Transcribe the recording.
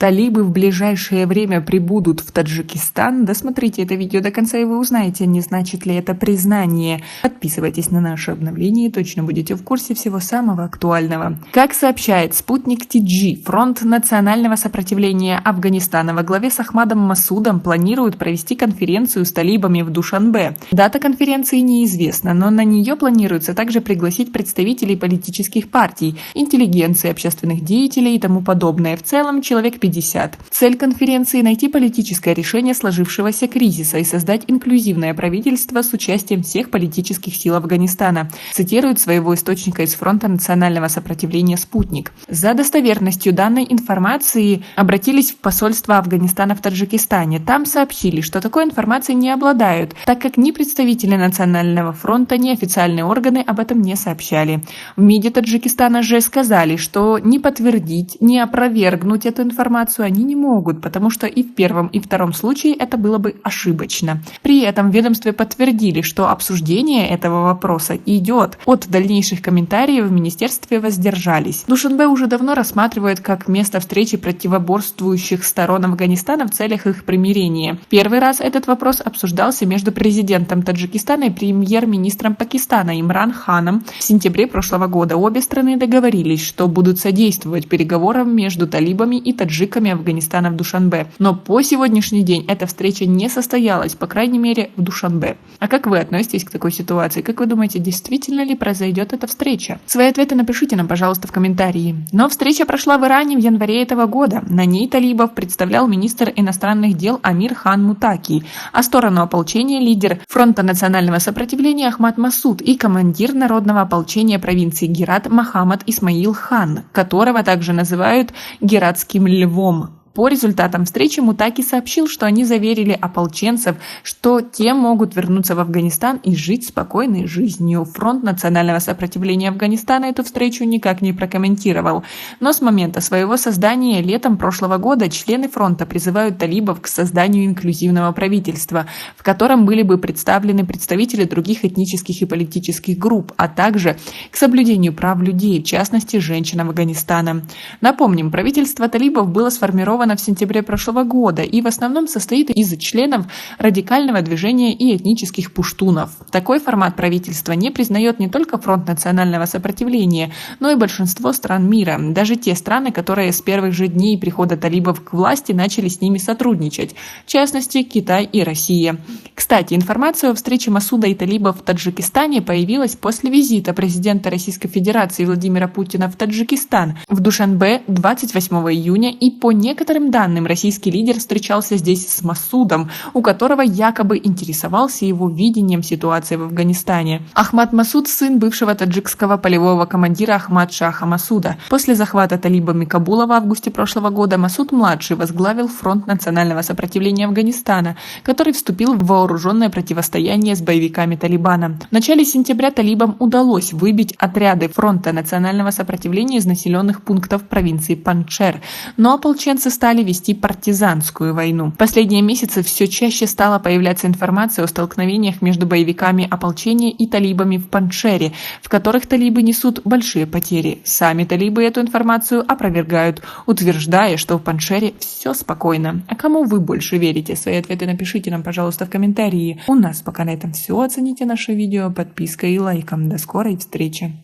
Талибы в ближайшее время прибудут в Таджикистан. Досмотрите это видео до конца, и вы узнаете, не значит ли это признание. Подписывайтесь на наши обновления, и точно будете в курсе всего самого актуального. Как сообщает спутник TG, Фронт национального сопротивления Афганистана во главе с Ахмадом Масудом планирует провести конференцию с талибами в Душанбе. Дата конференции неизвестна, но на нее планируется также пригласить представителей политических партий, интеллигенции, общественных деятелей и тому подобное. В целом, человек 50. Цель конференции – найти политическое решение сложившегося кризиса и создать инклюзивное правительство с участием всех политических сил Афганистана, цитирует своего источника из Фронта национального сопротивления «Спутник». За достоверностью данной информации обратились в посольство Афганистана в Таджикистане. Там сообщили, что такой информацией не обладают, так как ни представители Национального фронта, ни официальные органы об этом не сообщали. В МИДе Таджикистана же сказали, что ни подтвердить, ни опровергнуть эту информацию они не могут, потому что и в первом, и втором случае это было бы ошибочно. При этом в ведомстве подтвердили, что обсуждение этого вопроса идет. От дальнейших комментариев в министерстве воздержались. Душанбе уже давно рассматривают как место встречи противоборствующих сторон Афганистана в целях их примирения. Первый раз этот вопрос обсуждался между президентом Таджикистана и премьер-министром Пакистана Имран Ханом в сентябре прошлого года. Обе страны договорились, что будут содействовать переговорам между талибами и таджиками Афганистана в Душанбе. Но по сегодняшний день эта встреча не состоялась, по крайней мере, в Душанбе. А как вы относитесь к такой ситуации? Как вы думаете, действительно ли произойдет эта встреча? Свои ответы напишите нам, пожалуйста, в комментарии. Но встреча прошла в Иране в январе этого года. На ней талибов представлял министр иностранных дел Амир Хан Мутаки, а сторону ополчения лидер Фронта национального сопротивления Ахмад Масуд и командир народного ополчения провинции Герат Мохаммад Исмаил Хан, которого также называют Гератским львом. По результатам встречи Мутаки сообщил, что они заверили ополченцев, что те могут вернуться в Афганистан и жить спокойной жизнью. Фронт национального сопротивления Афганистана эту встречу никак не прокомментировал. Но с момента своего создания летом прошлого года члены фронта призывают талибов к созданию инклюзивного правительства, в котором были бы представлены представители других этнических и политических групп, а также к соблюдению прав людей, в частности женщин Афганистана. Напомним, правительство талибов было сформировано в сентябре прошлого года и в основном состоит из членов радикального движения и этнических пуштунов. Такой формат правительства не признает не только Фронт национального сопротивления, но и большинство стран мира, даже те страны, которые с первых же дней прихода талибов к власти начали с ними сотрудничать, в частности Китай и Россия. Кстати, информация о встрече Масуда и талибов в Таджикистане появилась после визита президента Российской Федерации Владимира Путина в Таджикистан в Душанбе 28 июня, и по некоторым данным, российский лидер встречался здесь с Масудом, у которого якобы интересовался его видением ситуации в Афганистане. Ахмад Масуд – сын бывшего таджикского полевого командира Ахмад Шаха Масуда. После захвата талибами Кабула в августе прошлого года Масуд-младший возглавил Фронт национального сопротивления Афганистана, который вступил в вооруженное противостояние с боевиками Талибана. В начале сентября талибам удалось выбить отряды Фронта национального сопротивления из населенных пунктов провинции Панджшер, но ополченцы стали вести партизанскую войну. В последние месяцы все чаще стала появляться информация о столкновениях между боевиками ополчения и талибами в Панджшере, в которых талибы несут большие потери. Сами талибы эту информацию опровергают, утверждая, что в Панджшере все спокойно. А кому вы больше верите? Свои ответы напишите нам, пожалуйста, в комментарии. У нас пока на этом все. Оцените наше видео подпиской и лайком. До скорой встречи!